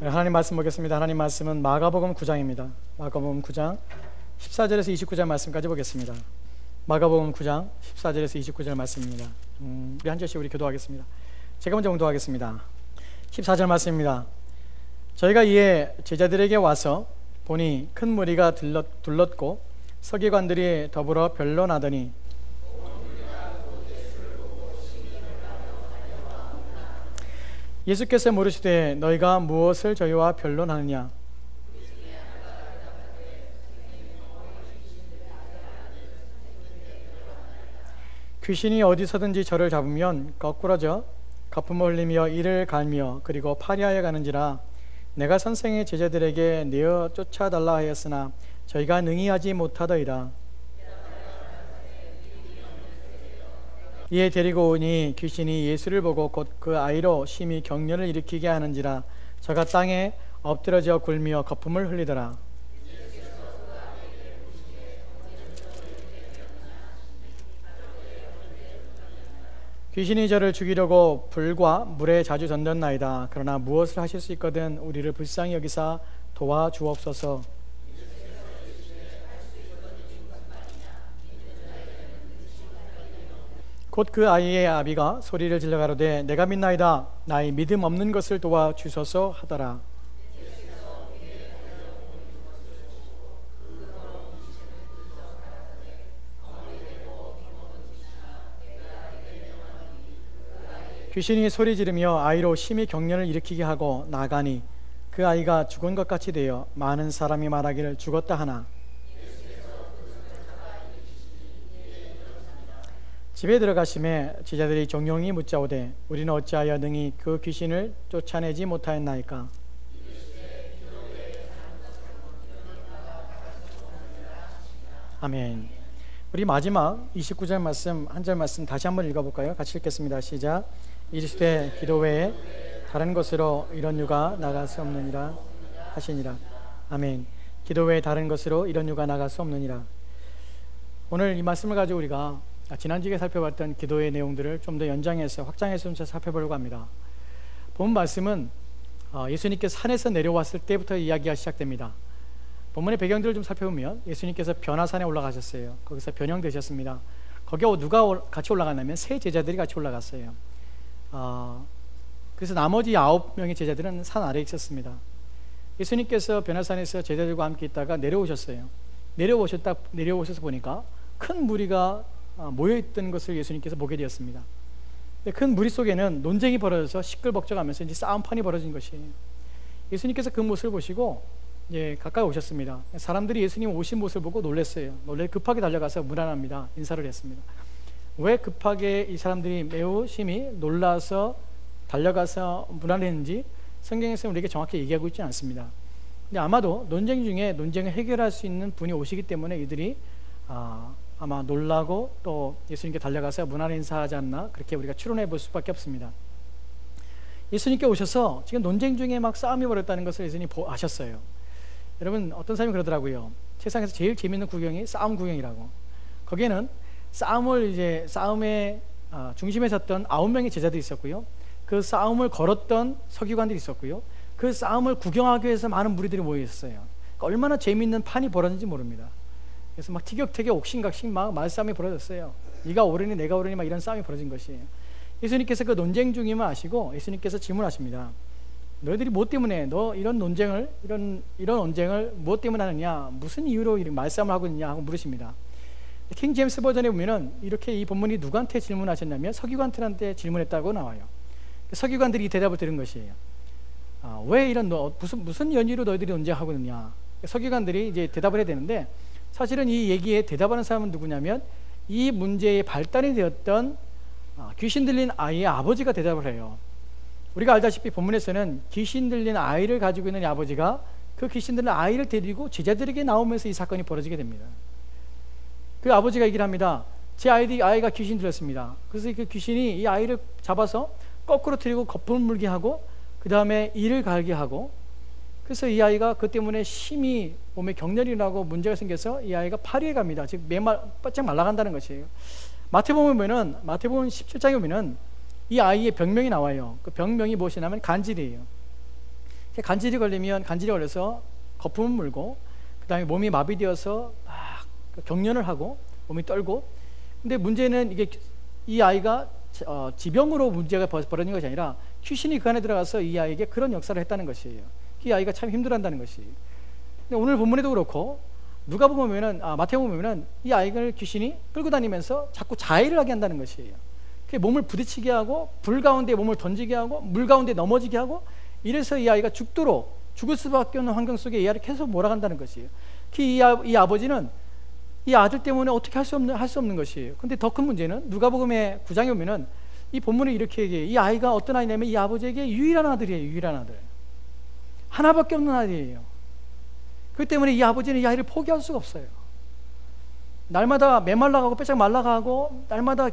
하나님 말씀 보겠습니다. 하나님 말씀은 마가복음 9장입니다. 마가복음 9장 14절에서 29절 말씀까지 보겠습니다. 마가복음 9장 14절에서 29절 말씀입니다. 우리 한 절씩 우리 교도하겠습니다. 제가 먼저 공도하겠습니다. 14절 말씀입니다. 저희가 이에 제자들에게 와서 보니 큰 무리가 둘렀고 서기관들이 더불어 변론하더니 예수께서 물으시되 너희가 무엇을 저희와 변론하느냐? 귀신이 어디서든지 저를 잡으면 거꾸러져 거품을 흘리며 이를 갈며 그리고 파리하여 가는지라. 내가 선생의 제자들에게 내어 쫓아달라 하였으나 저희가 능히 하지 못하더이다. 이에 데리고 오니 귀신이 예수를 보고 곧 그 아이로 심히 격려를 일으키게 하는지라. 저가 땅에 엎드러져 굴며 거품을 흘리더라. 귀신이 저를 죽이려고 불과 물에 자주 던졌나이다. 그러나 무엇을 하실 수 있거든 우리를 불쌍히 여기사 도와주옵소서. 곧 그 아이의 아비가 소리를 질러 가로되 내가 믿나이다. 나의 믿음 없는 것을 도와주소서 하더라. 귀신이 소리 지르며 아이로 심히 격려를 일으키게 하고 나가니 그 아이가 죽은 것 같이 되어 많은 사람이 말하기를 죽었다 하나. 집에 들어가심에 제자들이 종용이 묻자오되 우리는 어찌하여 능히 그 귀신을 쫓아내지 못하였나이까? 아멘. 우리 마지막 29절 말씀 한 절 말씀 다시 한번 읽어볼까요? 같이 읽겠습니다. 시작. 이르시되 기도 외에 다른 것으로 이런 유가 나갈 수 없느니라 하시니라. 아멘. 기도 외에 다른 것으로 이런 유가 나갈 수 없느니라. 오늘 이 말씀을 가지고 우리가 지난주에 살펴봤던 기도의 내용들을 좀 더 연장해서 확장해서 좀 살펴보려고 합니다. 본 말씀은 예수님께서 산에서 내려왔을 때부터 이야기가 시작됩니다. 본문의 배경들을 좀 살펴보면 예수님께서 변화산에 올라가셨어요. 거기서 변형되셨습니다. 거기에 누가 같이 올라갔냐면 세 제자들이 같이 올라갔어요. 그래서 나머지 9명의 제자들은 산 아래에 있었습니다. 예수님께서 변화산에서 제자들과 함께 있다가 내려오셨어요. 내려오셔서 보니까 큰 무리가 모여있던 것을 예수님께서 보게 되었습니다. 큰 무리 속에는 논쟁이 벌어져서 시끌벅적하면서 이제 싸움판이 벌어진 것이에요. 예수님께서 그 모습을 보시고 이제 가까이 오셨습니다. 사람들이 예수님 오신 모습을 보고 놀랐어요. 급하게 달려가서 문안합니다. 인사를 했습니다. 왜 급하게 이 사람들이 매우 심히 놀라서 달려가서 문안했는지 성경에서는 우리에게 정확히 얘기하고 있지는 않습니다. 근데 아마도 논쟁 중에 논쟁을 해결할 수 있는 분이 오시기 때문에 이들이 아마 놀라고 또 예수님께 달려가서 문안 인사하지 않나, 그렇게 우리가 추론해 볼 수밖에 없습니다. 예수님께 오셔서 지금 논쟁 중에 막 싸움이 벌었다는 것을 예수님이 아셨어요. 여러분, 어떤 사람이 그러더라고요. 세상에서 제일 재밌는 구경이 싸움 구경이라고. 거기에는 싸움의 중심에 섰던 9명의 제자들이 있었고요. 그 싸움을 걸었던 서기관들이 있었고요. 그 싸움을 구경하기 위해서 많은 무리들이 모여 있었어요. 그러니까 얼마나 재밌는 판이 벌어졌는지 모릅니다. 그래서 막 티격태격 옥신각신 막 말싸움이 벌어졌어요. 네가 옳으니 내가 옳으니 막 이런 싸움이 벌어진 것이에요. 예수님께서 그 논쟁 중임을 아시고 예수님께서 질문하십니다. 너희들이 뭐 때문에 이런 논쟁을 이런 언쟁을 무엇 때문에 하느냐, 무슨 이유로 이렇게 말싸움을 하고 있느냐 하고 물으십니다. 킹 제임스 버전에 보면은 이렇게 이 본문이 누구한테 질문하셨냐면 서기관들한테 질문했다고 나와요. 서기관들이 이 대답을 들은 것이에요. 왜 이런 무슨 연유로 너희들이 논쟁하고 있느냐. 서기관들이 이제 대답을 해야 되는데, 사실은 이 얘기에 대답하는 사람은 누구냐면 이 문제의 발단이 되었던 귀신 들린 아이의 아버지가 대답을 해요. 우리가 알다시피 본문에서는 귀신 들린 아이를 가지고 있는 이 아버지가 그 귀신 들린 아이를 데리고 제자들에게 나오면서 이 사건이 벌어지게 됩니다. 그 아버지가 얘기를 합니다. 제 아이가 귀신 들렸습니다. 그래서 그 귀신이 이 아이를 잡아서 거꾸로 틀리고 거품을 물게 하고 그 다음에 이를 갈게 하고, 그래서 이 아이가 그 때문에 심히 몸에 격렬이 나고 문제가 생겨서 이 아이가 파리에 갑니다. 즉 바짝 말라간다는 것이에요. 마태복음 17장에 보면은 이 아이의 병명이 나와요. 그 병명이 무엇이냐면 간질이에요. 간질이 걸려서 거품을 물고 그 다음에 몸이 마비되어서 막 경련을 하고 몸이 떨고, 근데 문제는 이 아이가 지병으로 문제가 벌어진 것이 아니라 귀신이 그 안에 들어가서 이 아이에게 그런 역사를 했다는 것이에요. 이 아이가 참 힘들어한다는 것이에요. 근데 오늘 본문에도 그렇고 누가복음 보면은 마태복음 보면은 이 아이를 귀신이 끌고 다니면서 자꾸 자해를 하게 한다는 것이에요. 몸을 부딪히게 하고 불 가운데 몸을 던지게 하고 물 가운데 넘어지게 하고, 이래서 이 아이가 죽을 수밖에 없는 환경 속에 이 아이를 계속 몰아간다는 것이에요. 이 아버지는 이 아들 때문에 어떻게 할 수 없는 것이에요. 근데 더 큰 문제는 누가복음의 9장에 보면은 이 본문을 이렇게 얘기해요. 이 아이가 어떤 아이냐면 이 아버지에게 유일한 아들이에요. 유일한 아들, 하나밖에 없는 아들이에요. 그렇기 때문에 이 아버지는 이 아이를 포기할 수가 없어요. 날마다 메말라가고 빼짝 말라가고, 날마다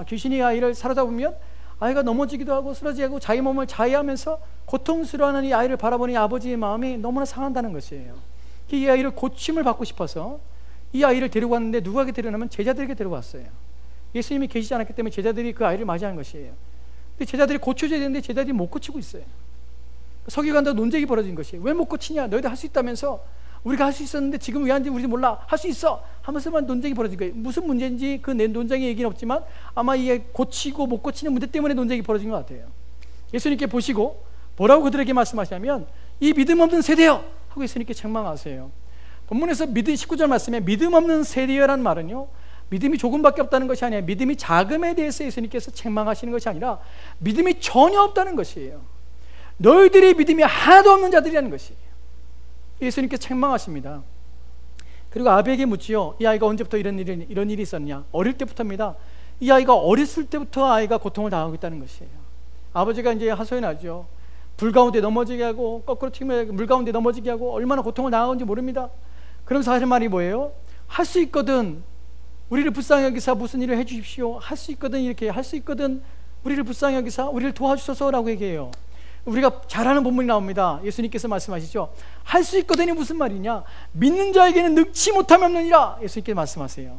귀신이 이 아이를 사로잡으면 아이가 넘어지기도 하고 쓰러지고 하고 자기 몸을 자해하면서 고통스러워하는 이 아이를 바라보는 이 아버지의 마음이 너무나 상한다는 것이에요. 이 아이를 고침을 받고 싶어서 이 아이를 데리고 왔는데 누구에게 데려가냐면 제자들에게 데리고 왔어요. 예수님이 계시지 않았기 때문에 제자들이 그 아이를 맞이한 것이에요. 근데 제자들이 고쳐줘야 되는데 제자들이 못 고치고 있어요. 서기관도 논쟁이 벌어진 것이에요. 왜 못 고치냐? 너희들 할 수 있다면서. 우리가 할 수 있었는데 지금 왜 안 되는지 우리도 몰라. 할 수 있어 하면서만 논쟁이 벌어진 거예요. 무슨 문제인지 그 논쟁의 얘기는 없지만 아마 이게 고치고 못 고치는 문제 때문에 논쟁이 벌어진 것 같아요. 예수님께 보시고 뭐라고 그들에게 말씀하시냐면 이 믿음 없는 세대여 하고 예수님께 책망하세요. 본문에서 19절 말씀에 믿음 없는 세대여라는 말은요, 믿음이 조금밖에 없다는 것이 아니라 믿음이 자금에 대해서 예수님께서 책망하시는 것이 아니라 믿음이 전혀 없다는 것이에요. 너희들이 믿음이 하나도 없는 자들이라는 것이에요. 예수님께서 책망하십니다. 그리고 아비에게 묻지요. 이 아이가 언제부터 이런 일이 있었냐? 어릴 때부터입니다. 이 아이가 어렸을 때부터 아이가 고통을 당하고 있다는 것이에요. 아버지가 이제 하소연하죠. 불 가운데 넘어지게 하고 거꾸로 튀면 물 가운데 넘어지게 하고 얼마나 고통을 당하는지 모릅니다. 그러면서 하는 말이 뭐예요? 할 수 있거든 우리를 불쌍히 여기사 무슨 일을 해주십시오. 할 수 있거든, 이렇게 할 수 있거든 우리를 불쌍히 여기사 우리를 도와주소서라고 얘기해요. 우리가 잘 아는 본문이 나옵니다. 예수님께서 말씀하시죠. 할 수 있거든이 무슨 말이냐? 믿는 자에게는 능치 못함이 없느니라. 예수님께서 말씀하세요.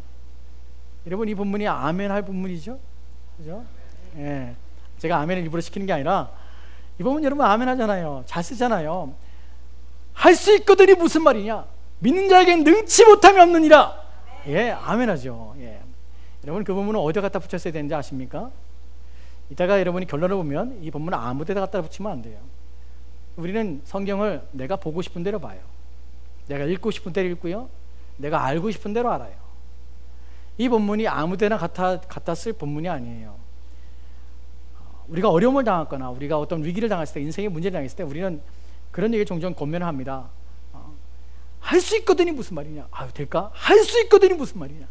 여러분, 이 본문이 아멘 할 본문이죠, 그죠? 예. 제가 아멘을 일부러 시키는 게 아니라 이 본문 여러분 아멘 하잖아요. 잘 쓰잖아요. 할 수 있거든이 무슨 말이냐? 믿는 자에게는 능치 못함이 없느니라. 예, 아멘 하죠. 예. 여러분, 그 본문은 어디다 갖다 붙였어야 되는지 아십니까? 이따가 여러분이 결론을 보면 이 본문은 아무 데다 갖다 붙이면 안 돼요. 우리는 성경을 내가 보고 싶은 대로 봐요. 내가 읽고 싶은 대로 읽고요, 내가 알고 싶은 대로 알아요. 이 본문이 아무 데나 갖다 쓸 본문이 아니에요. 우리가 어려움을 당했거나 우리가 어떤 위기를 당했을 때, 인생의 문제를 당했을 때 우리는 그런 얘기를 종종 권면을 합니다. 할 수 있거든이 무슨 말이냐? 아유, 될까? 할 수 있거든이 무슨 말이냐?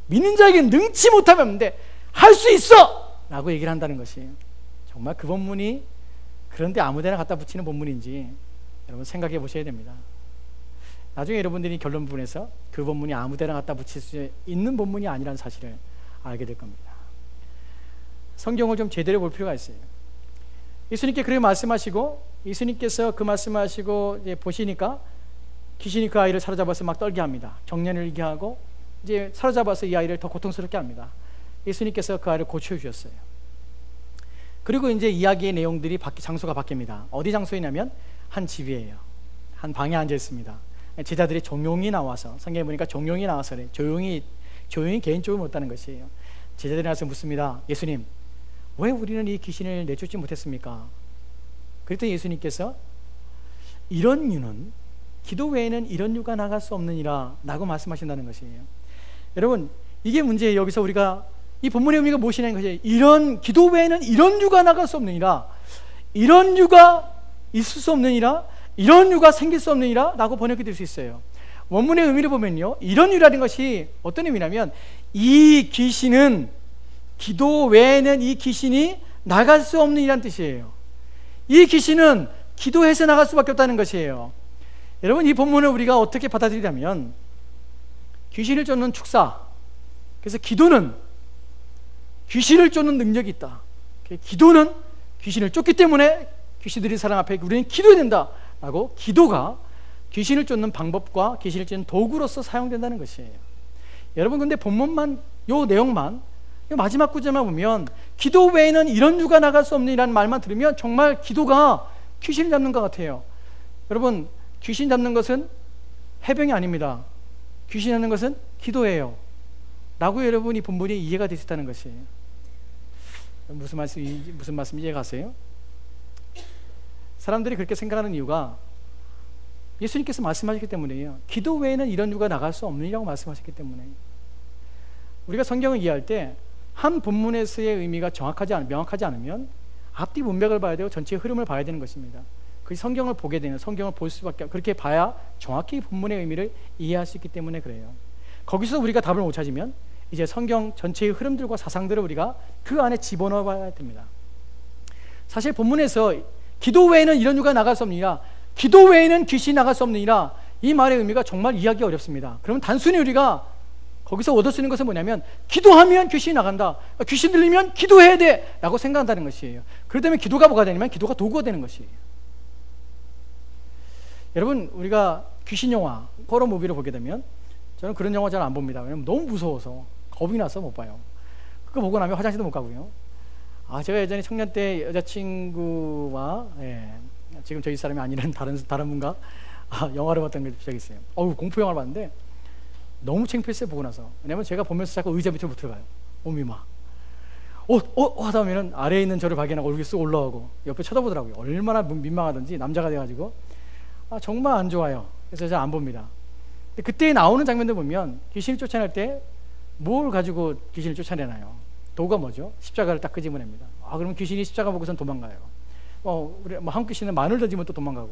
믿는 자에게 능치 못함이 없는데 할 수 있어! 라고 얘기를 한다는 것이, 정말 그 본문이 그런데 아무데나 갖다 붙이는 본문인지 여러분 생각해 보셔야 됩니다. 나중에 여러분들이 결론 부분에서 그 본문이 아무데나 갖다 붙일 수 있는 본문이 아니라는 사실을 알게 될 겁니다. 성경을 좀 제대로 볼 필요가 있어요. 예수님께 그렇게 말씀하시고, 예수님께서 그 말씀하시고 이제 보시니까 귀신이 그 아이를 사로잡아서 막 떨게 합니다. 경련을 일게 하고 이제 사로잡아서 이 아이를 더 고통스럽게 합니다. 예수님께서 그 아이를 고쳐주셨어요. 그리고 이제 이야기의 내용들이 장소가 바뀝니다. 어디 장소이냐면 한 집이에요. 한 방에 앉아 있습니다. 제자들이 종용이 나와서, 성경에 보니까 종용이 나와서 그래. 조용히 개인적으로 묻다는 것이에요. 제자들이 나와서 묻습니다. 예수님, 왜 우리는 이 귀신을 내쫓지 못했습니까? 그랬더니 예수님께서 이런 유는, 기도 외에는 이런 유가 나갈 수 없느니라 라고 말씀하신다는 것이에요. 여러분, 이게 문제예요. 여기서 우리가 이 본문의 의미가 무엇이냐는 것이에요. 이런 기도 외에는 이런 유가 나갈 수 없느니라, 이런 유가 있을 수 없느니라, 이런 유가 생길 수 없느니라 라고 번역이 될 수 있어요. 원문의 의미를 보면요, 이런 유라는 것이 어떤 의미냐면 이 귀신은, 기도 외에는 이 귀신이 나갈 수 없는 이란 뜻이에요. 이 귀신은 기도해서 나갈 수밖에 없다는 것이에요. 여러분, 이 본문을 우리가 어떻게 받아들이냐면 귀신을 쫓는 축사, 그래서 기도는 귀신을 쫓는 능력이 있다. 기도는 귀신을 쫓기 때문에 귀신들이 사람 앞에 우리는 기도해야 된다 라고, 기도가 귀신을 쫓는 방법과 귀신을 쫓는 도구로서 사용된다는 것이에요. 여러분, 근데 본문만, 요 내용만, 요 마지막 구절만 보면 기도 외에는 이런 유가 나갈 수 없느니라는 말만 들으면 정말 기도가 귀신을 잡는 것 같아요. 여러분, 귀신 잡는 것은 해병이 아닙니다. 귀신 잡는 것은 기도예요 라고 여러분이 본문이 이해가 되셨다는 것이에요. 무슨 말씀 이해가 가세요? 사람들이 그렇게 생각하는 이유가 예수님께서 말씀하셨기 때문이에요. 기도 외에는 이런 이유가 나갈 수 없느냐고 말씀하셨기 때문에. 우리가 성경을 이해할 때 한 본문에서의 의미가 명확하지 않으면 앞뒤 문맥을 봐야 되고 전체의 흐름을 봐야 되는 것입니다. 그 성경을 보게 되는, 성경을 볼 수밖에, 그렇게 봐야 정확히 본문의 의미를 이해할 수 있기 때문에 그래요. 거기서 우리가 답을 못 찾으면 이제 성경 전체의 흐름들과 사상들을 우리가 그 안에 집어넣어 봐야 됩니다. 사실 본문에서 기도 외에는 이런 이유가 나갈 수 없느니라, 기도 외에는 귀신이 나갈 수 없느니라, 이 말의 의미가 정말 이해하기 어렵습니다. 그러면 단순히 우리가 거기서 얻을 수 있는 것은 뭐냐면 기도하면 귀신이 나간다, 귀신 들리면 기도해야 돼 라고 생각한다는 것이에요. 그렇다면 기도가 뭐가 되냐면 기도가 도구가 되는 것이에요. 여러분, 우리가 귀신 영화, 호러 무비를 보게 되면, 저는 그런 영화 잘 안 봅니다. 왜냐면 너무 무서워서 겁이 나서 못 봐요. 그거 보고 나면 화장실도 못 가고요. 제가 예전에 청년 때 여자친구와, 지금 저희 사람이 아니란 다른 분과 영화를 봤던 게 적이 있어요. 공포 영화를 봤는데 너무 창피했어요, 보고 나서. 왜냐면 제가 보면서 자꾸 의자 밑으로 못 들어가요. 몸이 막 하다 보면은 아래에 있는 저를 발견하고 얼굴이 쑥 올라오고 옆에 쳐다보더라고요. 얼마나 민망하던지, 남자가 돼가지고 정말 안 좋아요. 그래서 잘 안 봅니다. 근데 그때 나오는 장면들 보면 귀신을 쫓아낼 때 뭘 가지고 귀신을 쫓아내나요? 도구가 뭐죠? 십자가를 딱 끄집어냅니다. 그러면 귀신이 십자가 보고선 도망가요. 한국 귀신은 마늘 던지면 또 도망가고,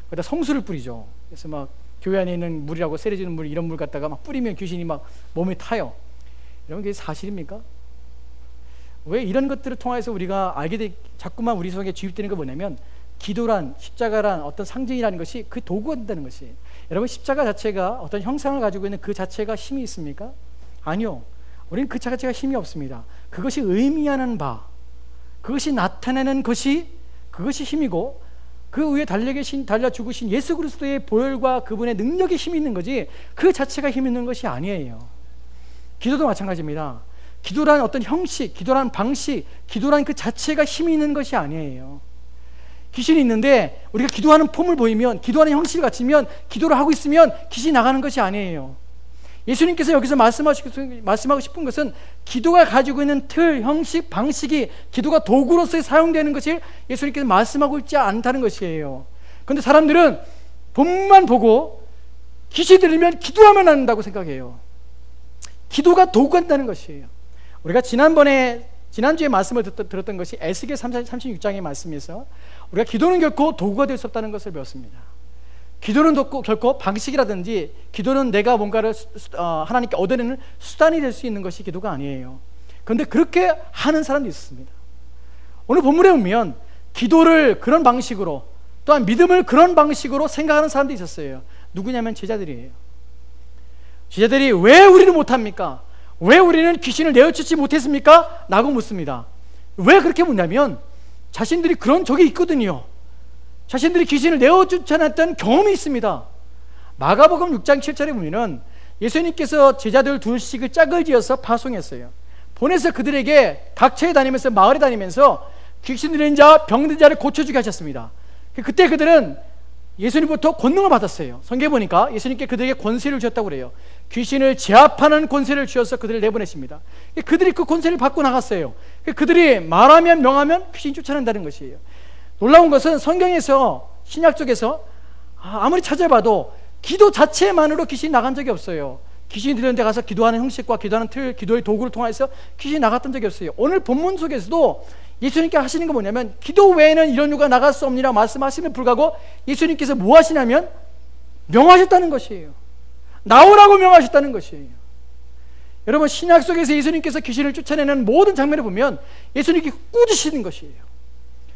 거기다 성수를 뿌리죠. 그래서 막 교회 안에 있는 물이라고 세례주는 물, 이런 물 갖다가 막 뿌리면 귀신이 막 몸에 타요. 여러분, 그게 사실입니까? 왜 이런 것들을 통해서 우리가 자꾸만 우리 속에 주입되는 게 뭐냐면, 기도란, 십자가란 어떤 상징이라는 것이 그 도구가 된다는 것이. 여러분, 십자가 자체가 어떤 형상을 가지고 있는 그 자체가 힘이 있습니까? 아니요. 우리는 그 자체가 힘이 없습니다. 그것이 의미하는 바, 그것이 나타내는 것이, 그것이 힘이고, 그 위에 달려 죽으신 예수 그리스도의 보혈과 그분의 능력이 힘이 있는 거지, 그 자체가 힘이 있는 것이 아니에요. 기도도 마찬가지입니다. 기도란 어떤 형식, 기도란 방식, 기도란 그 자체가 힘이 있는 것이 아니에요. 귀신이 있는데 우리가 기도하는 폼을 보이면, 기도하는 형식을 갖추면, 기도를 하고 있으면 귀신이 나가는 것이 아니에요. 예수님께서 여기서 말씀하고 싶은 것은 기도가 가지고 있는 틀, 형식, 방식이 기도가 도구로서 사용되는 것을 예수님께서 말씀하고 있지 않다는 것이에요. 그런데 사람들은 본만 보고 귀신이 들리면 기도하면 한다고 생각해요. 기도가 도구가 된다는 것이에요. 우리가 지난주에 말씀을 들었던 것이 에스겔 36장의 말씀에서 우리가 기도는 결코 도구가 될 수 없다는 것을 배웠습니다. 기도는 결코 방식이라든지, 기도는 내가 뭔가를 하나님께 얻어내는 수단이 될 수 있는 것이 기도가 아니에요. 그런데 그렇게 하는 사람도 있습니다. 오늘 본문에 보면 기도를 그런 방식으로, 또한 믿음을 그런 방식으로 생각하는 사람도 있었어요. 누구냐면 제자들이에요. 제자들이 왜 우리는 못합니까? 왜 우리는 귀신을 내어쫓지 못했습니까? 라고 묻습니다. 왜 그렇게 묻냐면 자신들이 그런 적이 있거든요. 자신들이 귀신을 내어쫓아냈던 경험이 있습니다. 마가복음 6장 7절에 보면은 예수님께서 제자들 둘씩을 짝을 지어서 파송했어요. 보내서 그들에게 각처에 다니면서, 마을에 다니면서 귀신 들린 자, 병든 자를 고쳐주게 하셨습니다. 그때 그들은 예수님부터 권능을 받았어요. 성경에 보니까 예수님께 그들에게 권세를 주셨다고 그래요. 귀신을 제압하는 권세를 주셔서 그들을 내보내십니다. 그들이 그 권세를 받고 나갔어요. 그들이 말하면 명하면 귀신이 쫓아낸다는 것이에요. 놀라운 것은 성경에서, 신약 쪽에서 아무리 찾아봐도 기도 자체만으로 귀신이 나간 적이 없어요. 귀신이 들리는 데 가서 기도하는 형식과 기도하는 틀, 기도의 도구를 통해서 귀신이 나갔던 적이 없어요. 오늘 본문 속에서도 예수님께 하시는 건 뭐냐면, 기도 외에는 이런 이유가 나갈 수 없느라 말씀하심에 불구하고 예수님께서 뭐 하시냐면 명하셨다는 것이에요. 나오라고 명하셨다는 것이에요. 여러분, 신약 속에서 예수님께서 귀신을 쫓아내는 모든 장면을 보면 예수님께 꾸짖으시는 것이에요.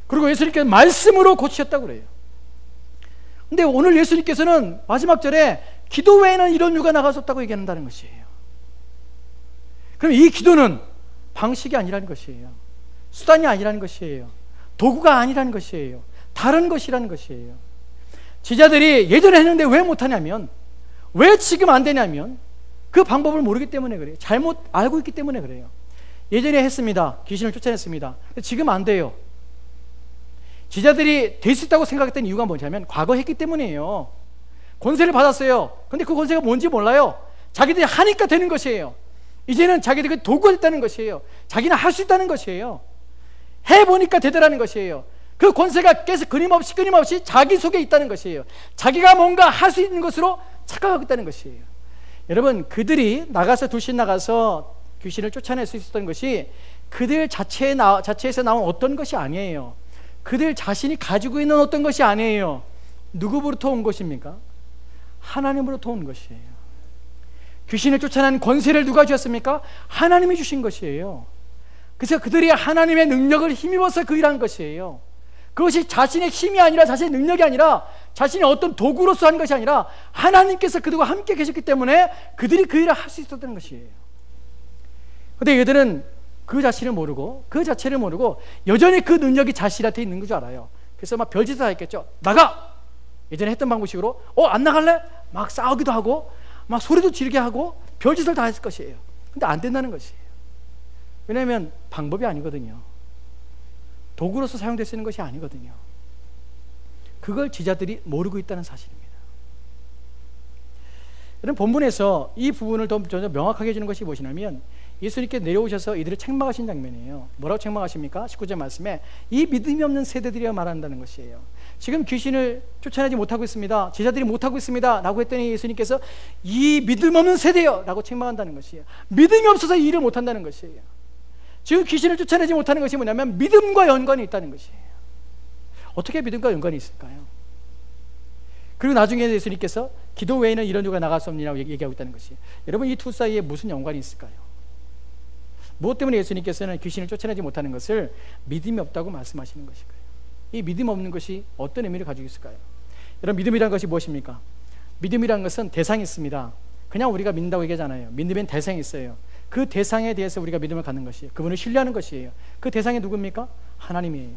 그리고 예수님께서 말씀으로 고치셨다고 그래요. 근데 오늘 예수님께서는 마지막 절에 기도 외에는 이런 이유가 나갈 수 없다고 얘기한다는 것이에요. 그럼 이 기도는 방식이 아니라는 것이에요. 수단이 아니라는 것이에요. 도구가 아니라는 것이에요. 다른 것이라는 것이에요. 제자들이 예전에 했는데 왜 못하냐면, 왜 지금 안 되냐면 그 방법을 모르기 때문에 그래요. 잘못 알고 있기 때문에 그래요. 예전에 했습니다. 귀신을 쫓아냈습니다. 지금 안 돼요. 제자들이 될 수 있다고 생각했던 이유가 뭐냐면 과거 했기 때문이에요. 권세를 받았어요. 근데 그 권세가 뭔지 몰라요. 자기들이 하니까 되는 것이에요. 이제는 자기들이 도구가 됐다는 것이에요. 자기는 할 수 있다는 것이에요. 해보니까 되더라는 것이에요. 그 권세가 계속 끊임없이 자기 속에 있다는 것이에요. 자기가 뭔가 할 수 있는 것으로 착각하고 있다는 것이에요. 여러분, 그들이 둘씩 나가서 귀신을 쫓아낼 수 있었던 것이 그들 자체에서 나온 어떤 것이 아니에요. 그들 자신이 가지고 있는 어떤 것이 아니에요. 누구로부터 온 것입니까? 하나님으로부터 온 것이에요. 귀신을 쫓아내는 권세를 누가 주셨습니까? 하나님이 주신 것이에요. 그래서 그들이 하나님의 능력을 힘입어서 그 일한 것이에요. 그것이 자신의 힘이 아니라, 자신의 능력이 아니라, 자신의 어떤 도구로서 한 것이 아니라 하나님께서 그들과 함께 계셨기 때문에 그들이 그 일을 할 수 있었던 것이에요. 그런데 얘들은 그 자체를 모르고 여전히 그 능력이 자신한테 있는 줄 알아요. 그래서 막 별짓을 했겠죠. 나가! 예전에 했던 방법식으로 안 나갈래? 막 싸우기도 하고 막 소리도 지르게 하고 별짓을 다 했을 것이에요. 근데 안 된다는 것이에요. 왜냐하면 방법이 아니거든요. 도구로서 사용될 수 있는 것이 아니거든요. 그걸 제자들이 모르고 있다는 사실입니다. 여러분, 본문에서 이 부분을 더 명확하게 해주는 것이 무엇이냐면 예수님께 내려오셔서 이들을 책망하신 장면이에요. 뭐라고 책망하십니까? 19절 말씀에 이 믿음이 없는 세대들이여 말한다는 것이에요. 지금 귀신을 쫓아내지 못하고 있습니다. 제자들이 못하고 있습니다 라고 했더니 예수님께서 이 믿음 없는 세대여 라고 책망한다는 것이에요. 믿음이 없어서 이 일을 못한다는 것이에요. 지금 귀신을 쫓아내지 못하는 것이 뭐냐면 믿음과 연관이 있다는 것이에요. 어떻게 믿음과 연관이 있을까요? 그리고 나중에 예수님께서 기도 외에는 이런 이유가 나갈 수 없느냐고 얘기하고 있다는 것이에요. 여러분, 이 두 사이에 무슨 연관이 있을까요? 무엇 때문에 예수님께서는 귀신을 쫓아내지 못하는 것을 믿음이 없다고 말씀하시는 것일까요? 이 믿음 없는 것이 어떤 의미를 가지고 있을까요? 여러분, 믿음이란 것이 무엇입니까? 믿음이란 것은 대상이 있습니다. 그냥 우리가 믿는다고 얘기하잖아요. 믿음엔 대상이 있어요. 그 대상에 대해서 우리가 믿음을 갖는 것이에요. 그분을 신뢰하는 것이에요. 그 대상이 누굽니까? 하나님이에요.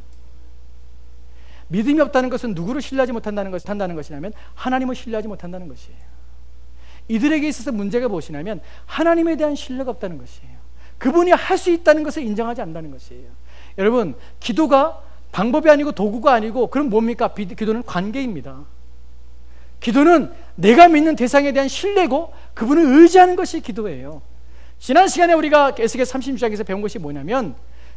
믿음이 없다는 것은 누구를 신뢰하지 못한다는 것이냐면 하나님을 신뢰하지 못한다는 것이에요. 이들에게 있어서 문제가 무엇이냐면 하나님에 대한 신뢰가 없다는 것이에요. 그분이 할 수 있다는 것을 인정하지 않는다는 것이에요. 여러분, 기도가 방법이 아니고 도구가 아니고 그럼 뭡니까? 기도는 관계입니다. 기도는 내가 믿는 대상에 대한 신뢰고 그분을 의지하는 것이 기도예요. 지난 시간에 우리가 에스겔 36장에서 배운 것이 뭐냐면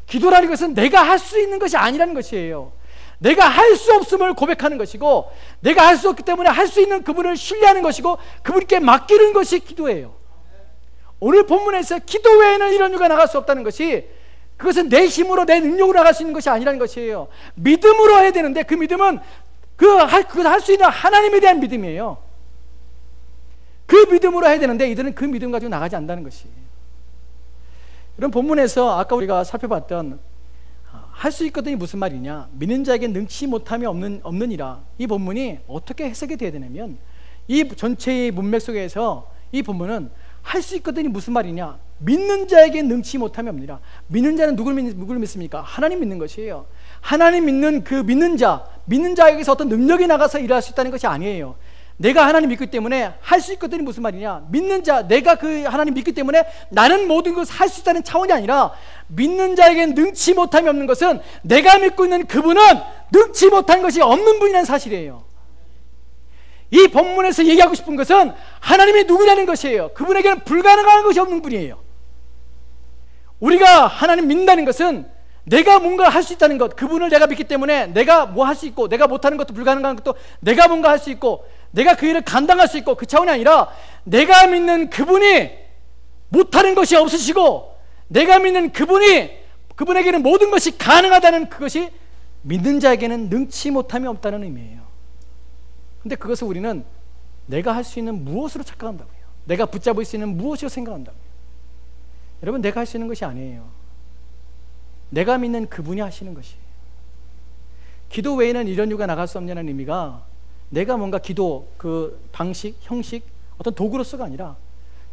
기도라는 것은 내가 할 수 있는 것이 아니라는 것이에요. 내가 할 수 없음을 고백하는 것이고 내가 할 수 없기 때문에 할 수 있는 그분을 신뢰하는 것이고 그분께 맡기는 것이 기도예요. 오늘 본문에서 기도 외에는 이런 이유가 나갈 수 없다는 것이 그것은 내 힘으로 내 능력으로 나갈 수 있는 것이 아니라는 것이에요. 믿음으로 해야 되는데 그 믿음은 그걸 할 수 있는 하나님에 대한 믿음이에요. 그 믿음으로 해야 되는데 이들은 그 믿음 가지고 나가지 않는다는 것이에요. 이런 본문에서 아까 우리가 살펴봤던 할 수 있거든이 무슨 말이냐, 믿는 자에게 능치 못함이 없느니라, 이 본문이 어떻게 해석이 되어야 되냐면 이 전체의 문맥 속에서 이 본문은 할 수 있거든이 무슨 말이냐, 믿는 자에게 능치 못함이 없느니라. 믿는 자는 누구를 믿습니까? 하나님 믿는 것이에요. 하나님 믿는 그 믿는 자에게서 어떤 능력이 나가서 일할 수 있다는 것이 아니에요. 내가 하나님 믿기 때문에 할 수 있거든이 무슨 말이냐, 믿는 자, 내가 그 하나님 믿기 때문에 나는 모든 것을 할 수 있다는 차원이 아니라 믿는 자에게는 능치 못함이 없는 것은 내가 믿고 있는 그분은 능치 못한 것이 없는 분이라는 사실이에요. 이 본문에서 얘기하고 싶은 것은 하나님이 누구냐는 것이에요. 그분에게는 불가능한 것이 없는 분이에요. 우리가 하나님 믿는다는 것은 내가 뭔가 할 수 있다는 것, 그분을 내가 믿기 때문에 내가 뭐 할 수 있고 내가 못하는 것도 불가능한 것도 내가 뭔가 할 수 있고 내가 그 일을 감당할 수 있고, 그 차원이 아니라 내가 믿는 그분이 못하는 것이 없으시고 내가 믿는 그분에게는 모든 것이 가능하다는 그것이 믿는 자에게는 능치 못함이 없다는 의미예요. 근데 그것을 우리는 내가 할 수 있는 무엇으로 착각한다고요. 내가 붙잡을 수 있는 무엇으로 생각한다고요. 여러분, 내가 할 수 있는 것이 아니에요. 내가 믿는 그분이 하시는 것이에요. 기도 외에는 이런 이유가 나갈 수 없냐는 의미가 내가 뭔가 기도 그 방식, 형식, 어떤 도구로서가 아니라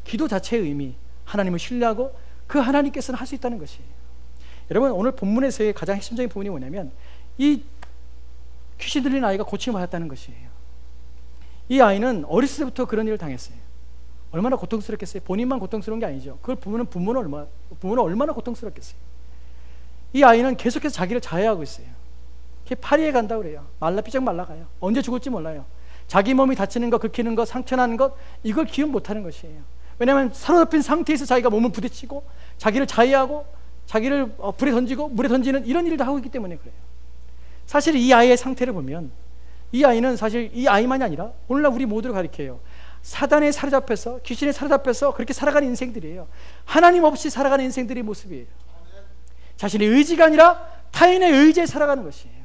기도 자체의 의미, 하나님을 신뢰하고 그 하나님께서는 할 수 있다는 것이에요. 여러분, 오늘 본문에서의 가장 핵심적인 부분이 뭐냐면 이 귀신 들린 아이가 고침을 받았다는 것이에요. 이 아이는 어렸을 때부터 그런 일을 당했어요. 얼마나 고통스럽겠어요. 본인만 고통스러운 게 아니죠. 그걸 보면 부모는 얼마나 고통스럽겠어요. 이 아이는 계속해서 자기를 자해하고 있어요. 파리에 간다고 그래요. 삐쩍 말라가요. 언제 죽을지 몰라요. 자기 몸이 다치는 것, 긁히는 것, 상처나는 것, 이걸 기억 못하는 것이에요. 왜냐하면 사로잡힌 상태에서 자기가 몸을 부딪히고 자기를 자해하고 자기를 불에 던지고 물에 던지는 이런 일도 하고 있기 때문에 그래요. 사실 이 아이의 상태를 보면 이 아이는 사실 이 아이만이 아니라 오늘날 우리 모두를 가리켜요. 사단에 사로잡혀서, 귀신에 사로잡혀서 그렇게 살아가는 인생들이에요. 하나님 없이 살아가는 인생들의 모습이에요. 자신의 의지가 아니라 타인의 의지에 살아가는 것이에요.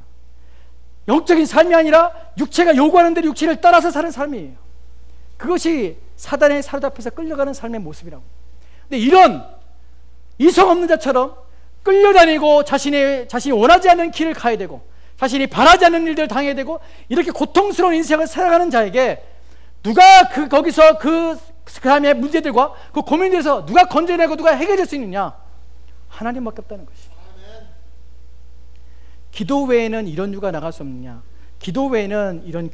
영적인 삶이 아니라 육체가 요구하는 대로 육체를 따라서 사는 삶이에요. 그것이 사단에 사로잡혀서 끌려가는 삶의 모습이라고. 근데 이런 이성 없는 자처럼 끌려다니고 자신이 원하지 않는 길을 가야 되고 자신이 바라지 않는 일들을 당해야 되고 이렇게 고통스러운 인생을 살아가는 자에게 누가 거기서 그 사람의 문제들과 그 고민들에서 누가 건져내고 누가 해결할 수 있느냐? 하나님밖에 없다는 것이. 기도 외에는 이런 유가 나갈 수 없느냐? 기도 외에는 이런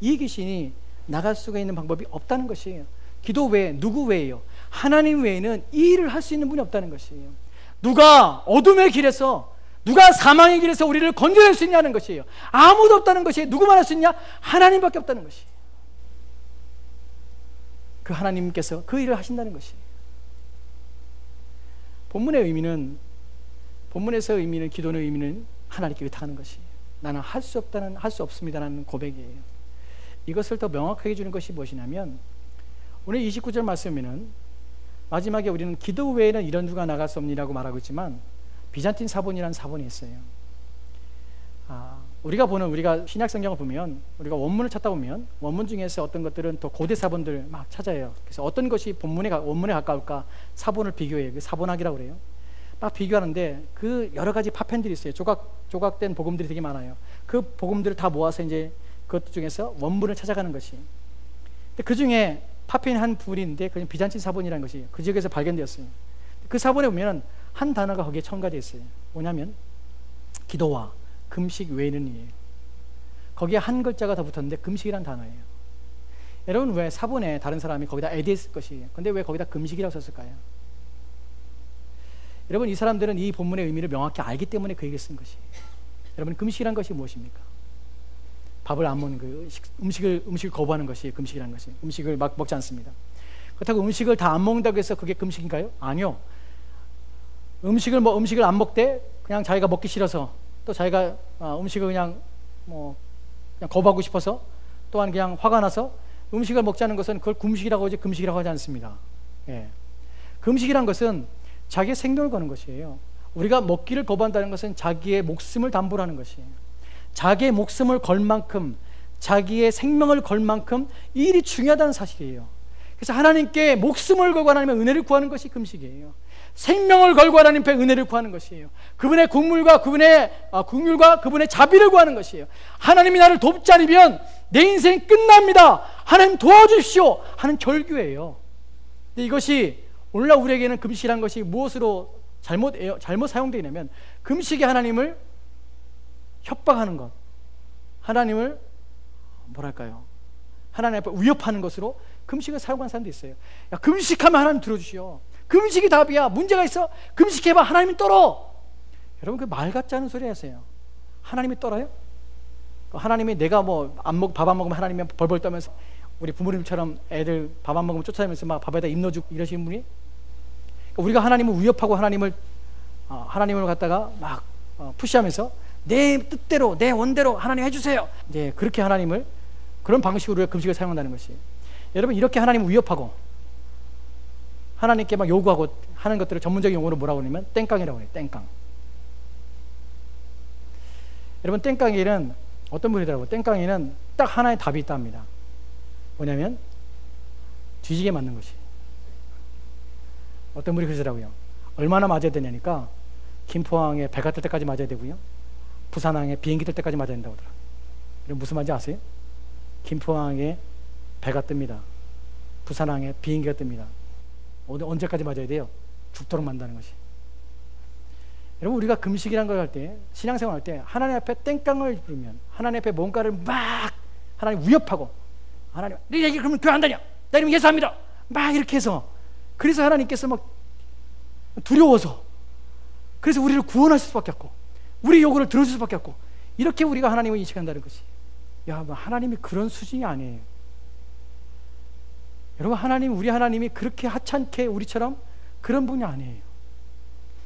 이 귀신이 나갈 수가 있는 방법이 없다는 것이에요. 기도 외에 누구 외에요? 하나님 외에는 이 일을 할 수 있는 분이 없다는 것이에요. 누가 어둠의 길에서, 누가 사망의 길에서 우리를 건져낼 수 있냐는 것이에요. 아무도 없다는 것이에요. 누구만 할 수 있냐? 하나님밖에 없다는 것이에요. 그 하나님께서 그 일을 하신다는 것이에요. 본문에서 의미는, 기도의 의미는 하나님께 의탁하는 것이에요. 나는 할 수 없습니다라는 고백이에요. 이것을 더 명확하게 주는 것이 무엇이냐면 오늘 29절 말씀에는 마지막에 우리는 기도 외에는 이런 유가 나갈 수 없니라고 말하고 있지만 비잔틴 사본이라는 사본이 있어요. 우리가 신약 성경을 보면 우리가 원문을 찾다 보면 원문 중에서 어떤 것들은 또 고대 사본들 막 찾아요. 그래서 어떤 것이 원문에 가까울까 사본을 비교해요. 그 사본학이라고 그래요. 막 비교하는데 그 여러 가지 파편들이 있어요. 조각된 복음들이 되게 많아요. 그 복음들을 다 모아서 이제 그것 중에서 원문을 찾아가는 것이. 근데 그 중에 파편 한 부분인데 그건 비잔틴 사본이라는 것이 그 지역에서 발견되었어요. 그 사본에 보면 한 단어가 거기에 첨가되어 있어요. 뭐냐면 기도와 금식 외에는이에요. 거기에 한 글자가 더 붙었는데 금식이란 단어예요. 여러분 왜 사본에 다른 사람이 거기다 에디했을 것이에요. 근데 왜 거기다 금식이라고 썼을까요? 여러분 이 사람들은 이 본문의 의미를 명확히 알기 때문에 그 얘기를 쓴 것이에요. 여러분 금식이란 것이 무엇입니까? 밥을 안 먹는 거예요. 음식을 거부하는 것이 금식이라는 것이. 음식을 막 먹지 않습니다. 그렇다고 음식을 다 안 먹는다고 해서 그게 금식인가요? 아니요. 음식을 안 먹되 그냥 자기가 먹기 싫어서 또 자기가 음식을 그냥 거부하고 싶어서 또한 그냥 화가 나서 음식을 먹지 않는 것은 그걸 금식이라고 하지 금식이라고 하지 않습니다. 예. 금식이란 것은 자기의 생명을 거는 것이에요. 우리가 먹기를 거부한다는 것은 자기의 목숨을 담보로 하는 것이에요. 자기의 목숨을 걸 만큼, 자기의 생명을 걸 만큼 이 일이 중요하다는 사실이에요. 그래서 하나님께 목숨을 걸고 하나님의 은혜를 구하는 것이 금식이에요. 생명을 걸고 하나님께 은혜를 구하는 것이에요. 그분의 국률과 그분의 자비를 구하는 것이에요. 하나님이 나를 돕지 않으면 내 인생 끝납니다. 하나님 도와주십시오 하는 절규예요. 근데 이것이 오늘날 우리에게는 금식이란 것이 무엇으로 잘못 사용되냐면 금식이 하나님을 협박하는 것, 하나님을 하나님 앞에 위협하는 것으로 금식을 사용한 사람도 있어요. 야, 금식하면 하나님 들어주시오. 금식이 답이야. 문제가 있어? 금식해봐. 하나님이 떨어. 여러분 그 말 같지 않은 소리 하세요. 하나님이 떨어요? 하나님이 내가 밥 안 먹으면 하나님이 벌벌 떠면서 우리 부모님처럼 애들 밥 안 먹으면 쫓아다니면서 막 밥에다 입 넣어주고 이러시는 분이? 우리가 하나님을 위협하고 하나님을 갖다가 막 푸시하면서 내 뜻대로 내 원대로 하나님 해주세요. 이제 그렇게 하나님을 그런 방식으로 우리가 금식을 사용한다는 것이에요. 여러분 이렇게 하나님을 위협하고 하나님께 막 요구하고 하는 것들을 전문적인 용어로 뭐라고 하냐면 땡깡이라고 해요. 땡깡. 여러분 땡깡이는 어떤 분이더라고요. 땡깡이는 딱 하나의 답이 있다 합니다. 뭐냐면 뒤지게 맞는 것이. 어떤 분이 그러더라고요. 얼마나 맞아야 되냐니까 김포항에 배가 뜰 때까지 맞아야 되고요. 부산항에 비행기 뜰 때까지 맞아야 된다고 하더라고요. 여러분 무슨 말인지 아세요? 김포항에 배가 뜹니다. 부산항에 비행기가 뜹니다. 언제까지 맞아야 돼요? 죽도록 만다는 것이. 여러분 우리가 금식이라는 걸 할 때, 신앙생활 할 때 하나님 앞에 땡깡을 부르면 하나님 앞에 뭔가를 막 하나님 위협하고 하나님 네 얘기 그러면 교회 안 다녀. 나 이러면 예수합니다. 막 이렇게 해서 그래서 하나님께서 막 두려워서 그래서 우리를 구원하실 수밖에 없고 우리 요구를 들어줄 수밖에 없고 이렇게 우리가 하나님을 인식한다는 것이. 하나님이 그런 수준이 아니에요. 여러분, 우리 하나님이 그렇게 하찮게 우리처럼 그런 분이 아니에요.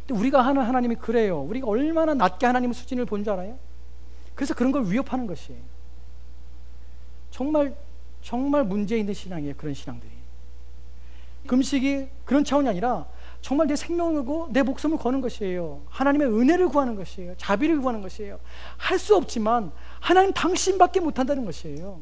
근데 우리가 하는 하나님이 그래요. 우리가 얼마나 낮게 하나님의 수준을 본 줄 알아요? 그래서 그런 걸 위협하는 것이에요. 정말 문제 있는 신앙이에요. 그런 신앙들이. 금식이 그런 차원이 아니라 정말 내 생명을 걸고 내 목숨을 거는 것이에요. 하나님의 은혜를 구하는 것이에요. 자비를 구하는 것이에요. 할 수 없지만 하나님 당신밖에 못한다는 것이에요.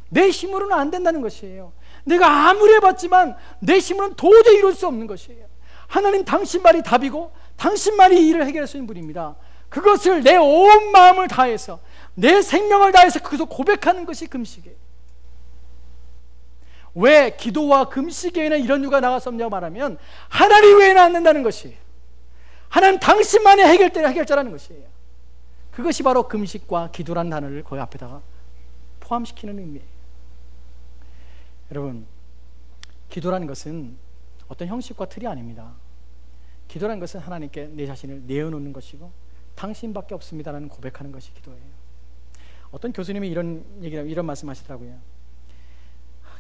내 힘으로는 안 된다는 것이에요. 내가 아무리 해봤지만 내 힘으로는 도저히 이룰 수 없는 것이에요. 하나님 당신만이 답이고 당신만이 이 일을 해결할 수 있는 분입니다. 그것을 내 온 마음을 다해서 내 생명을 다해서 그것을 고백하는 것이 금식이에요. 왜 기도와 금식에는 이런 이유가 나갈 수 없냐고 말하면 하나님 외에는 안 된다는 것이에요. 하나님 당신만이 해결자라는 것이에요. 그것이 바로 금식과 기도라는 단어를 거의 앞에다가 포함시키는 의미예요. 여러분, 기도라는 것은 어떤 형식과 틀이 아닙니다. 기도라는 것은 하나님께 내 자신을 내어놓는 것이고 당신밖에 없습니다라는 고백하는 것이 기도예요. 어떤 교수님이 이런 말씀하시더라고요.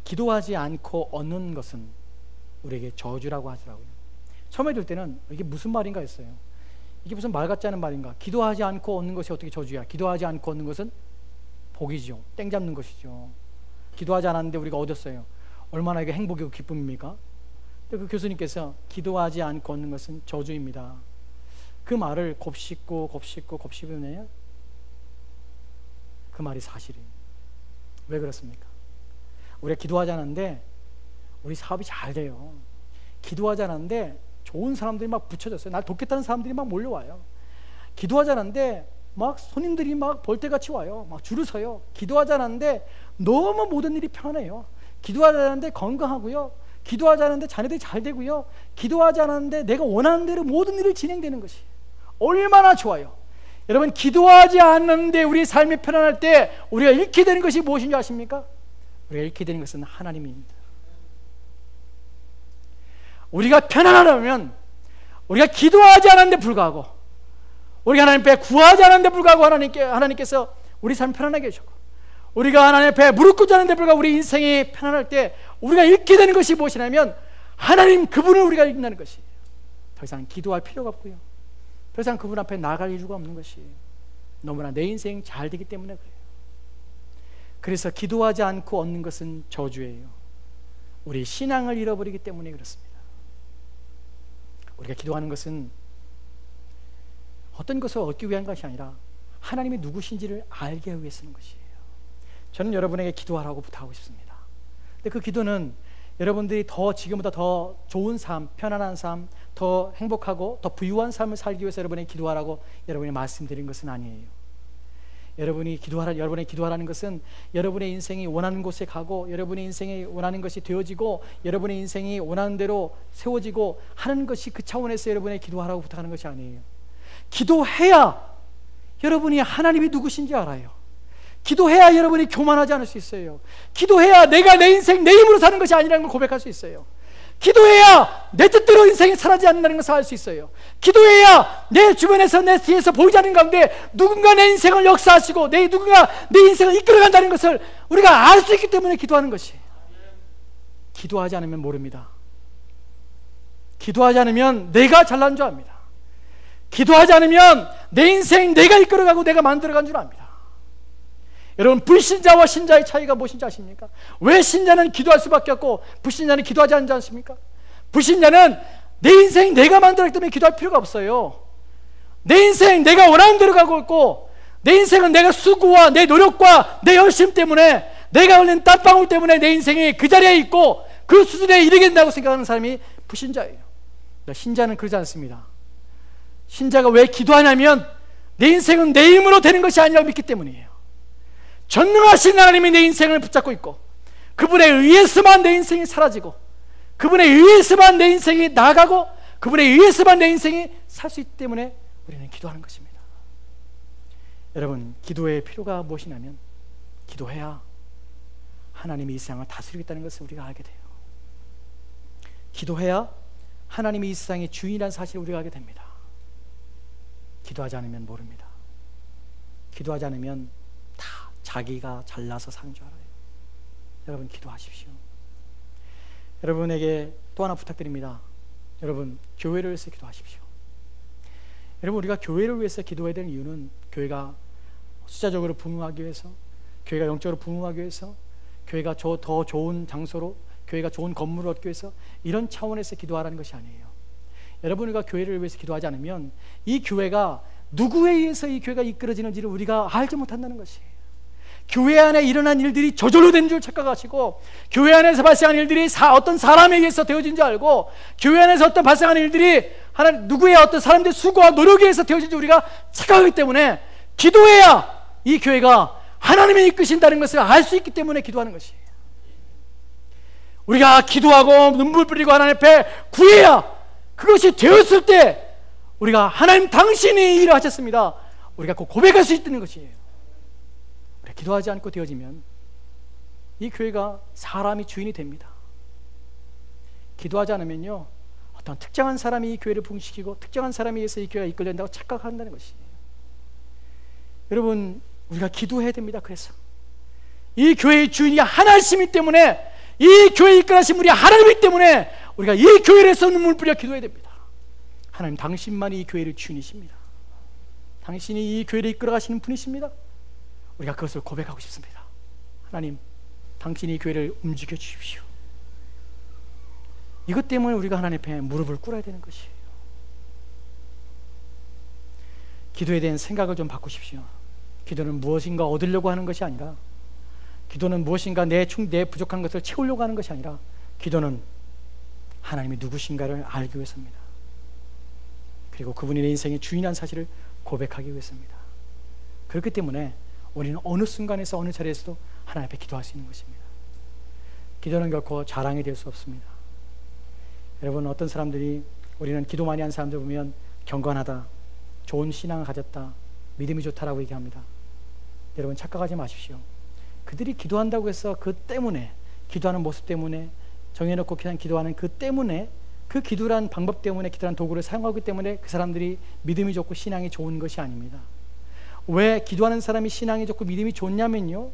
기도하지 않고 얻는 것은 우리에게 저주라고 하더라고요. 처음에 들을 때는 이게 무슨 말인가 했어요. 이게 무슨 말 같지 않은 말인가. 기도하지 않고 얻는 것이 어떻게 저주야. 기도하지 않고 얻는 것은 복이죠. 땡 잡는 것이죠. 기도하지 않았는데 우리가 얻었어요. 얼마나 이게 행복이고 기쁨입니까? 근데 그 교수님께서 기도하지 않고 얻는 것은 저주입니다. 그 말을 곱씹으면 그 말이 사실이에요. 왜 그렇습니까? 우리가 기도하지 않았는데 우리 사업이 잘 돼요. 기도하지 않았는데 좋은 사람들이 막 붙여졌어요. 날 돕겠다는 사람들이 막 몰려와요. 기도하지 않았는데 막 손님들이 막 벌떼같이 와요. 막 줄을 서요. 기도하지 않았는데 너무 모든 일이 편해요. 기도하지 않았는데 건강하고요. 기도하지 않았는데 자녀들이 잘 되고요. 기도하지 않았는데 내가 원하는 대로 모든 일이 진행되는 것이 얼마나 좋아요. 여러분, 기도하지 않는데 우리 삶이 편안할 때 우리가 잃게 되는 것이 무엇인지 아십니까? 우리가 잃게 되는 것은 하나님입니다. 우리가 편안하려면 우리가 기도하지 않았는데 불구하고 우리가 하나님 앞에 구하지 않았는데 불구하고 하나님께서 우리 삶 편안하게 해주고 우리가 하나님 앞에 무릎 꿇지 않았는데 불구하고 우리 인생이 편안할 때 우리가 잃게 되는 것이 무엇이냐면 하나님 그분을 우리가 잃는다는 것이에요. 더 이상 기도할 필요가 없고요. 더 이상 그분 앞에 나갈 이유가 없는 것이에요. 너무나 내 인생 잘 되기 때문에 그래요. 그래서 기도하지 않고 얻는 것은 저주예요. 우리 신앙을 잃어버리기 때문에 그렇습니다. 우리가 기도하는 것은 어떤 것을 얻기 위한 것이 아니라 하나님이 누구신지를 알게 위해 쓰는 것이에요. 저는 여러분에게 기도하라고 부탁하고 싶습니다. 근데 그 기도는 여러분들이 지금보다 더 좋은 삶, 편안한 삶, 더 행복하고 더 부유한 삶을 살기 위해서 여러분에게 기도하라고 여러분이 말씀드린 것은 아니에요. 여러분의 기도하라는 것은 여러분의 인생이 원하는 곳에 가고 여러분의 인생이 원하는 것이 되어지고 여러분의 인생이 원하는 대로 세워지고 하는 것이 그 차원에서 여러분의 기도하라고 부탁하는 것이 아니에요. 기도해야 여러분이 하나님이 누구신지 알아요. 기도해야 여러분이 교만하지 않을 수 있어요. 기도해야 내가 내 인생 내 힘으로 사는 것이 아니라는 걸 고백할 수 있어요. 기도해야 내 뜻대로 인생이 살아지 않는다는 것을 알 수 있어요. 기도해야 내 주변에서 내 뒤에서 보이지 않는 가운데 누군가 내 인생을 역사하시고 누군가 내 인생을 이끌어간다는 것을 우리가 알 수 있기 때문에 기도하는 것이에요. 기도하지 않으면 모릅니다. 기도하지 않으면 내가 잘난 줄 압니다. 기도하지 않으면 내 인생 내가 이끌어가고 내가 만들어간 줄 압니다. 여러분, 불신자와 신자의 차이가 무엇인지 아십니까? 왜 신자는 기도할 수밖에 없고 불신자는 기도하지 않지 않습니까? 불신자는 내 인생 내가 만들었기 때문에 기도할 필요가 없어요. 내 인생 내가 원하는 대로 가고 있고 내 인생은 내가 수고와 내 노력과 내 열심 때문에 내가 흘린 땀방울 때문에 내 인생이 그 자리에 있고 그 수준에 이르게 된다고 생각하는 사람이 불신자예요. 신자는 그러지 않습니다. 신자가 왜 기도하냐면 내 인생은 내 힘으로 되는 것이 아니라고 믿기 때문이에요. 전능하신 하나님이 내 인생을 붙잡고 있고 그분에 의해서만 내 인생이 사라지고 그분에 의해서만 내 인생이 나아가고 그분에 의해서만 내 인생이 살 수 있기 때문에 우리는 기도하는 것입니다. 여러분, 기도의 필요가 무엇이냐면 기도해야 하나님이 이 세상을 다스리겠다는 것을 우리가 알게 돼요. 기도해야 하나님이 이 세상의 주인이라는 사실을 우리가 알게 됩니다. 기도하지 않으면 모릅니다. 기도하지 않으면 다 자기가 잘나서 사는 줄 알아요. 여러분, 기도하십시오. 여러분에게 또 하나 부탁드립니다. 여러분, 교회를 위해서 기도하십시오. 여러분, 우리가 교회를 위해서 기도해야 되는 이유는 교회가 숫자적으로 부흥하기 위해서, 교회가 영적으로 부흥하기 위해서, 교회가 더 좋은 장소로, 교회가 좋은 건물을 얻기 위해서, 이런 차원에서 기도하라는 것이 아니에요. 여러분, 우리가 교회를 위해서 기도하지 않으면 이 교회가 누구에 의해서 이 교회가 이끌어지는지를 우리가 알지 못한다는 것이에요. 교회 안에 일어난 일들이 저절로 된 줄 착각하시고, 교회 안에서 발생한 일들이 어떤 사람에 의해서 되어진 줄 알고, 교회 안에서 어떤 발생하는 일들이 누구의 어떤 사람들의 수고와 노력에 의해서 되어진 줄 우리가 착각하기 때문에, 기도해야 이 교회가 하나님이 이끄신다는 것을 알 수 있기 때문에 기도하는 것이에요. 우리가 기도하고 눈물 뿌리고 하나님 앞에 구해야, 그것이 되었을 때 우리가 하나님 당신이 일을 하셨습니다, 우리가 그 고백할 수 있다는 것이에요. 우리가 기도하지 않고 되어지면 이 교회가 사람이 주인이 됩니다. 기도하지 않으면요, 어떤 특정한 사람이 이 교회를 부흥시키고 특정한 사람에 의해서 이 교회가 이끌린다고 착각한다는 것이에요. 여러분, 우리가 기도해야 됩니다. 그래서 이 교회의 주인이 하나님이기 때문에, 이 교회에 이끌어가신 분이 하나님이기 때문에 우리가 이 교회를 해서 눈물 뿌려 기도해야 됩니다. 하나님 당신만이 이 교회를 주인이십니다. 당신이 이 교회를 이끌어가시는 분이십니다. 우리가 그것을 고백하고 싶습니다. 하나님, 당신이 이 교회를 움직여 주십시오. 이것 때문에 우리가 하나님 앞에 무릎을 꿇어야 되는 것이에요. 기도에 대한 생각을 좀 바꾸십시오. 기도는 무엇인가 얻으려고 하는 것이 아니라, 기도는 무엇인가 내 부족한 것을 채우려고 하는 것이 아니라, 기도는 하나님이 누구신가를 알기 위해서입니다. 그리고 그분이 내 인생의 주인한 사실을 고백하기 위해서입니다. 그렇기 때문에 우리는 어느 순간에서 어느 자리에서도 하나님 앞에 기도할 수 있는 것입니다. 기도는 결코 자랑이 될 수 없습니다. 여러분, 어떤 사람들이, 우리는 기도 많이 한 사람들 보면 경건하다, 좋은 신앙을 가졌다, 믿음이 좋다라고 얘기합니다. 여러분, 착각하지 마십시오. 그들이 기도한다고 해서 그 때문에, 기도하는 모습 때문에, 정해놓고 그냥 기도하는 그 때문에, 그 기도란 방법 때문에, 기도란 도구를 사용하기 때문에 그 사람들이 믿음이 좋고 신앙이 좋은 것이 아닙니다. 왜 기도하는 사람이 신앙이 좋고 믿음이 좋냐면요,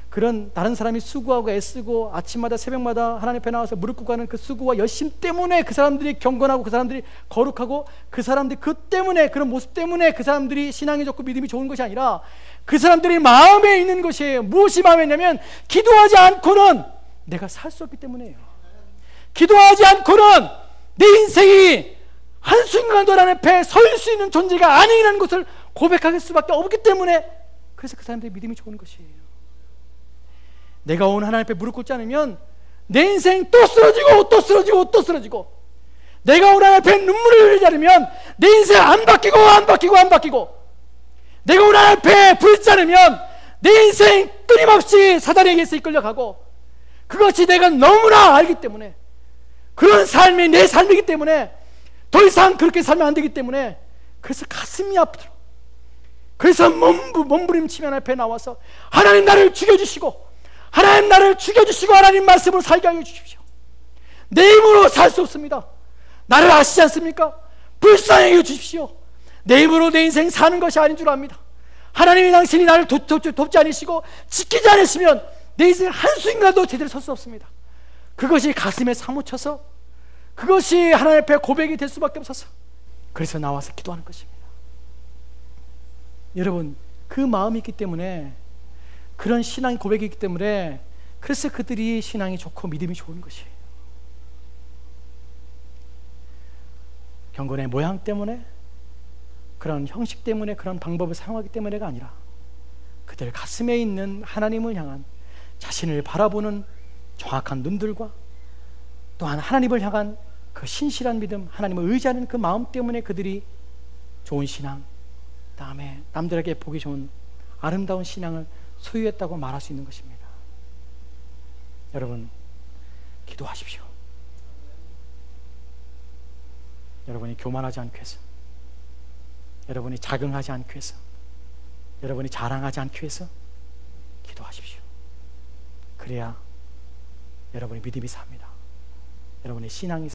그런 다른 사람이 수고하고 애쓰고 아침마다 새벽마다 하나님 앞에 나와서 무릎 꿇고 하는 그 수고와 열심 때문에 그 사람들이 경건하고, 그 사람들이 거룩하고, 그 사람들이 그 때문에, 그런 모습 때문에 그 사람들이 신앙이 좋고 믿음이 좋은 것이 아니라, 그 사람들이 마음에 있는 것이에요. 무엇이 마음에 있냐면, 기도하지 않고는 내가 살 수 없기 때문에요. 기도하지 않고는 내 인생이 한순간도 하나님 앞에 설 수 있는 존재가 아니라는 것을 고백할 수밖에 없기 때문에, 그래서 그 사람들이 믿음이 좋은 것이에요. 내가 오늘 하나님 앞에 무릎 꿇지 않으면 내 인생 또 쓰러지고 또 쓰러지고 또 쓰러지고, 내가 오늘 하나님 앞에 눈물을 흘리지 않으면 내 인생 안 바뀌고 안 바뀌고 안 바뀌고, 내가 오늘 하나님 앞에 부르지 않으면 내 인생 끊임없이 사단에게서 이끌려가고, 그것이 내가 너무나 알기 때문에, 그런 삶이 내 삶이기 때문에 더 이상 그렇게 살면 안 되기 때문에, 그래서 가슴이 아프도록, 그래서 몸부림치며 하나님 앞에 나와서 하나님 나를 죽여주시고, 하나님 나를 죽여주시고 하나님 말씀으로 살게 하여 주십시오. 내 힘으로 살 수 없습니다. 나를 아시지 않습니까? 불쌍히 여겨 주십시오. 내 힘으로 내 인생 사는 것이 아닌 줄 압니다. 하나님이 당신이 나를 돕지 않으시고 지키지 않으시면 내 인생 한순간도 제대로 설 수 없습니다. 그것이 가슴에 사무쳐서, 그것이 하나님 앞에 고백이 될 수밖에 없어서, 그래서 나와서 기도하는 것입니다. 여러분, 그 마음이 있기 때문에, 그런 신앙 고백이 있기 때문에, 그래서 그들이 신앙이 좋고 믿음이 좋은 것이에요. 경건의 모양 때문에, 그런 형식 때문에, 그런 방법을 사용하기 때문에가 아니라, 그들 가슴에 있는 하나님을 향한 자신을 바라보는 정확한 눈들과, 또한 하나님을 향한 그 신실한 믿음, 하나님을 의지하는 그 마음 때문에 그들이 좋은 신앙, 다음에 남들에게 보기 좋은 아름다운 신앙을 소유했다고 말할 수 있는 것입니다. 여러분, 기도하십시오. 여러분이 교만하지 않기 위해서, 여러분이 자긍하지 않기 위해서, 여러분이 자랑하지 않기 위해서 기도하십시오. 그래야 여러분의 믿음이 삽니다. 여러분의 신앙이